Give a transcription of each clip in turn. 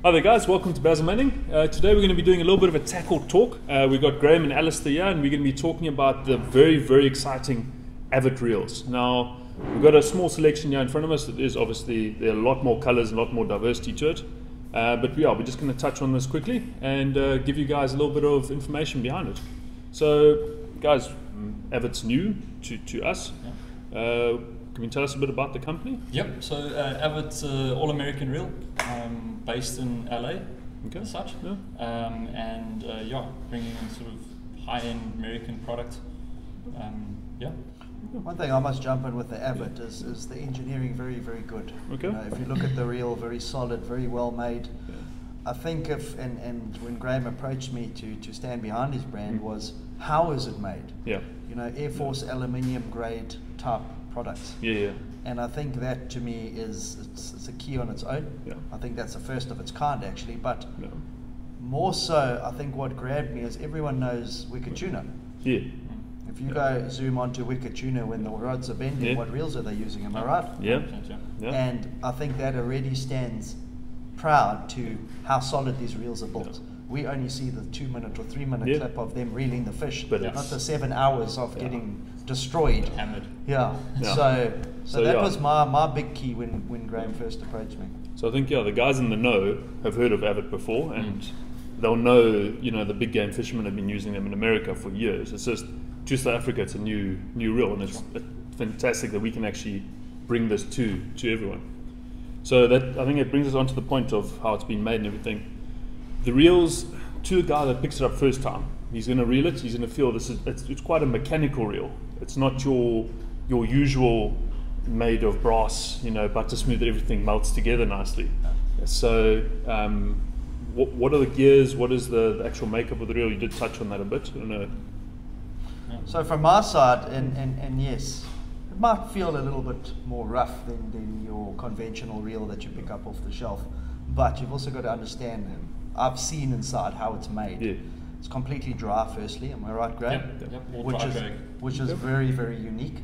Hi there guys, welcome to Basil Manning. Today we're going to be doing a little bit of a tackle talk. We've got Graeme and Alister here, and we're going to be talking about the very exciting Avet Reels. Now, we've got a small selection here in front of us. It is obviously, there are a lot more colors, a lot more diversity to it. But yeah, we're just going to touch on this quickly and give you guys a little bit of information behind it. So guys, Avet's new to us. Can you tell us a bit about the company? Yep, so Avet's all-American reel, based in LA, as such. Yeah. Yeah, bringing in sort of high-end American product. Yeah. One thing I must jump in with the Avet is the engineering very good. Okay. If you look at the reel, very solid, very well made. Yeah. I think and when Graeme approached me to stand behind his brand was, how is it made? Yeah. You know, Air Force aluminium grade type products. Yeah. And I think that to me it's a key on its own. Yeah. I think that's the first of its kind actually, but Yeah. more so I think what grabbed me is everyone knows wicked tuna. Yeah. If you go zoom onto wicked tuna when the rods are bending, what reels are they using? Am I right? Yeah. Yeah. And I think that already stands proud to how solid these reels are built. Yeah. We only see the 2 minute or 3 minute clip of them reeling the fish, But not the 7 hours of getting destroyed. Hammered. Yeah. So that was my big key when Graeme first approached me. So I think the guys in the know have heard of Avet before, and they'll know, the big game fishermen have been using them in America for years. It's just to South Africa, it's a new reel, and it's fantastic that we can actually bring this to everyone. So that, I think it brings us on to the point of how it's been made and everything. The reels, to the guy that picks it up first time, he's going to reel it, he's going to feel it's quite a mechanical reel. It's not your usual made of brass, butter smooth, that everything melts together nicely. So what are the gears, what is the actual makeup of the reel? You did touch on that a bit, I don't know. So from my side, and yes, it might feel a little bit more rough than your conventional reel that you pick up off the shelf, but you've also got to understand, I've seen inside how it's made. Yeah. It's completely dry firstly, am I right, Graeme? Yep. Which is very unique.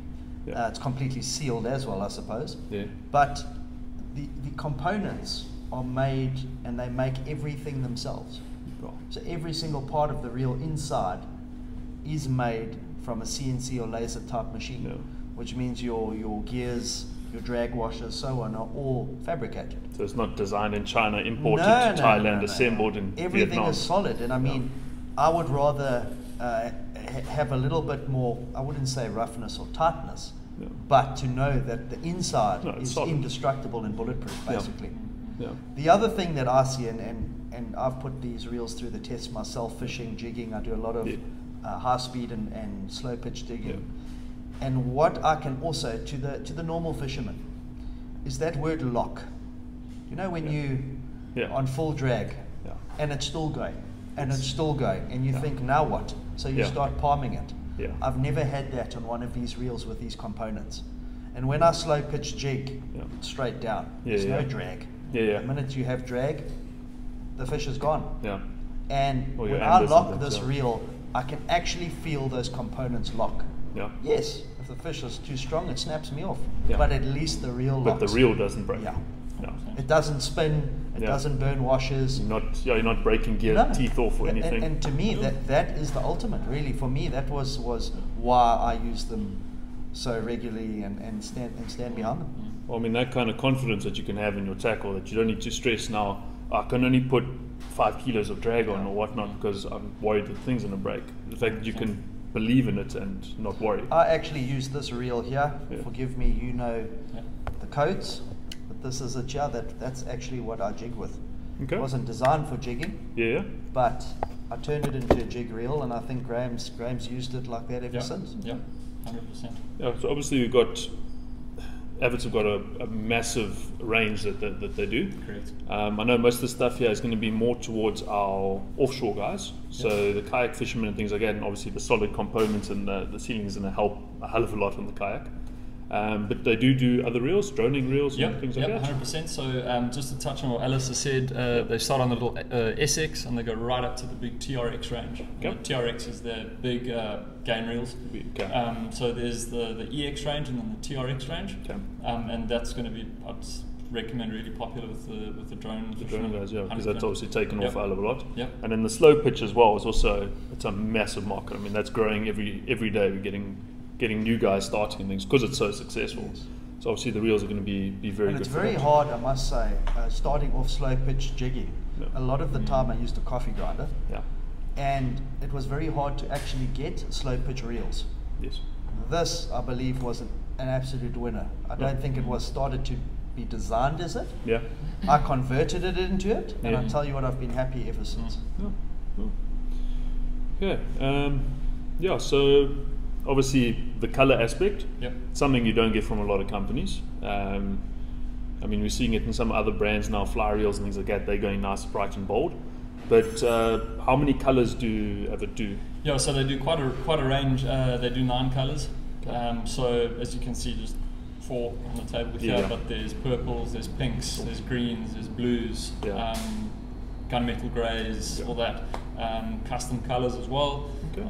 Yeah. It's completely sealed as well, I suppose. Yeah. But the components are made, and they make everything themselves. Right. So every single part of the reel inside is made from a CNC or laser type machine, which means your gears, your drag washers, so on, are all fabricated. So it's not designed in China, imported to Thailand, assembled in Everything Vietnam. is solid, and I mean, I would rather have a little bit more, I wouldn't say roughness or tightness, but to know that the inside is solid, indestructible and bulletproof, basically. Yeah. The other thing that I see, and I've put these reels through the test myself, fishing, jigging, I do a lot of high speed and slow pitch digging. And what I can also, to the normal fisherman, is that word lock. You know, when you on full drag and it's still going, and it's still going, and you think, now what? So you start palming it. Yeah. I've never had that on one of these reels with these components. And when I slow pitch jig, it's straight down. There's no drag. The minute you have drag, the fish is gone. Yeah. And when I lock this reel, I can actually feel those components lock. Yeah. Yes, if the fish is too strong, it snaps me off. But at least the reel locks. But the reel doesn't break. Yeah. It doesn't spin. It doesn't burn washers. You're not breaking gear teeth off or anything. And to me, that is the ultimate. Really, for me, that was why I use them so regularly and stand behind them. Well, I mean, that kind of confidence that you can have in your tackle, that you don't need to stress now, I can only put 5 kilos of drag on or whatnot because I'm worried that thing's going to break. The fact that you can believe in it and not worry. I actually use this reel here. Forgive me, the codes. This is a jar that's actually what I jig with. Okay. It wasn't designed for jigging. But I turned it into a jig reel, and I think Graeme's used it like that ever since. Yeah, 100%. Yeah, so obviously we've got Avets have got a massive range that they do. Correct. I know most of the stuff here is going to be more towards our offshore guys, so the kayak fishermen and things like that, and obviously the solid components and the sealing is going to help a hell of a lot on the kayak. But they do other reels, droning reels, and things like that. 100%. So just to touch on what Alister said, they start on the little SX and they go right up to the big TRX range. Okay. TRX is their big game reels. So there's the EX range and then the TRX range. Okay. And that's going to be recommend really popular with the drone. The drone guys, yeah, because that's 100%. obviously taken off a hell of a lot. Yep. And then the slow pitch as well is also, it's a massive market. I mean, that's growing every day. We're getting new guys starting and things because it's so successful. Yes. So obviously the reels are going to be very and good. It's for very that. hard, I must say, starting off slow pitch jigging. Yeah. A lot of the time I used a coffee grinder, Yeah. and it was very hard to actually get slow pitch reels. Yes. This, I believe, was an absolute winner. I don't think it was started to be designed as it. Yeah. I converted it into it, and I Yeah. tell you what, I've been happy ever since. Yeah. Yeah. So obviously the color aspect, Yep. something you don't get from a lot of companies. I mean, we're seeing it in some other brands now, fly reels and things like that. They're going nice, bright and bold. But how many colors do Avet do? Yeah, so they do quite a range. They do 9 colors. So as you can see, just 4 on the table here. Yeah. But there's purples, there's pinks, there's greens, there's blues, Yeah. gunmetal greys, Yeah. all that. Custom colors as well. Okay.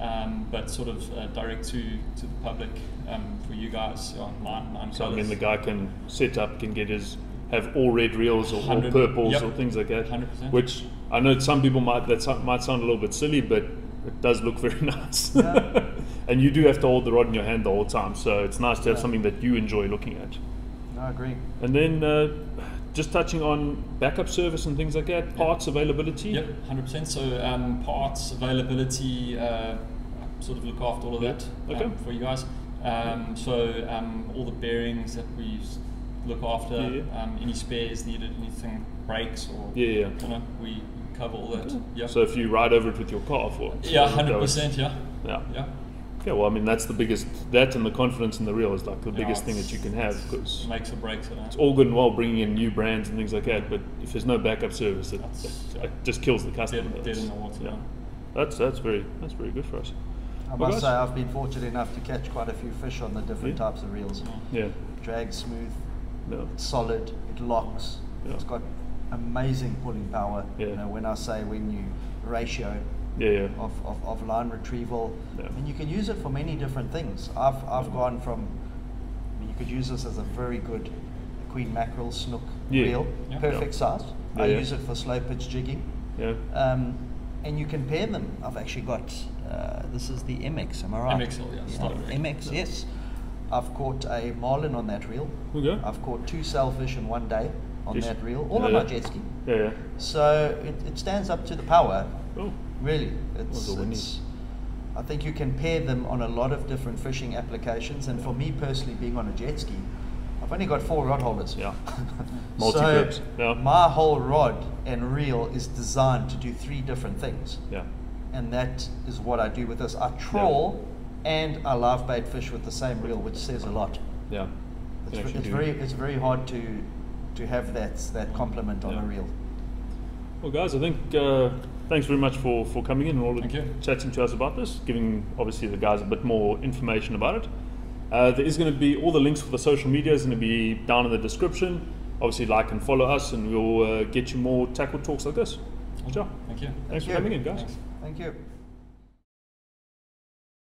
But sort of direct to the public for you guys. Yeah, 9 So I colors. mean, the guy can set up, can have all red reels or all 100, purples yep. or things like that. 100%. Which I know some people might sound a little bit silly, but it does look very nice. Yeah. And you do have to hold the rod in your hand the whole time, so it's nice to have Yeah. something that you enjoy looking at. I agree. And then just touching on backup service and things like that, parts availability. Yep, 100%. So parts availability, sort of look after all of Yeah. that Okay. for you guys. All the bearings that we look after, Yeah. any spares needed, anything breaks or Yeah. we cover all that. Yeah. So if you ride over it with your car for Yeah, 100%. Yeah. Yeah. Yeah. Okay, well, I mean, that's the biggest, that and the confidence in the reel is like the Yeah, biggest thing it's- that you can have, because Makes or breaks it. it's all good and well bringing in new brands and things like that, but if there's no backup service, it That's- just kills the customer. Dead in the water. Yeah. That's very good for us. I Well, must guys- say I've been fortunate enough to catch quite a few fish on the different Yeah. types of reels. Yeah. Drag smooth, No. it's solid, it locks, Yeah. it's got amazing pulling power. Yeah. You know, when you ratio Yeah. of line retrieval, Yeah. and you can use it for many different things. I've gone from, I mean, you could use this as a very good queen mackerel snook Yeah. reel, Yeah. perfect size. I Yeah. use it for slow pitch jigging. Yeah. And you can pair them. I've actually got, this is the MX, am I right? MXL, yeah, starter reel. MX, yes. I've caught a marlin on that reel. Okay. I've caught 2 sailfish in one day on Yes. that reel, all Yeah, on yeah. my jet ski. Yeah. So it stands up to the power, Oh. really. That's all we need. I think you can pair them on a lot of different fishing applications, and for me personally, being on a jet ski, I've only got 4 rod holders. Yeah. So Multi-purpose. Yeah. my whole rod and reel is designed to do 3 different things, Yeah. and that is what I do with this. I trawl and I live bait fish with the same reel, which says a lot. Yeah. It's, Can actually it's do- very hard to have that complement on Yeah. a reel. Well, guys, I think thanks very much for coming in and all Thank you. chatting to us about this, giving obviously the guys a bit more information about it. There is going to be all the links for the social media is going to be down in the description. Obviously, like and follow us, and we'll get you more tackle talks like this. Sure. Thank you. Thanks for you. coming in, guys. Thanks. Thank you.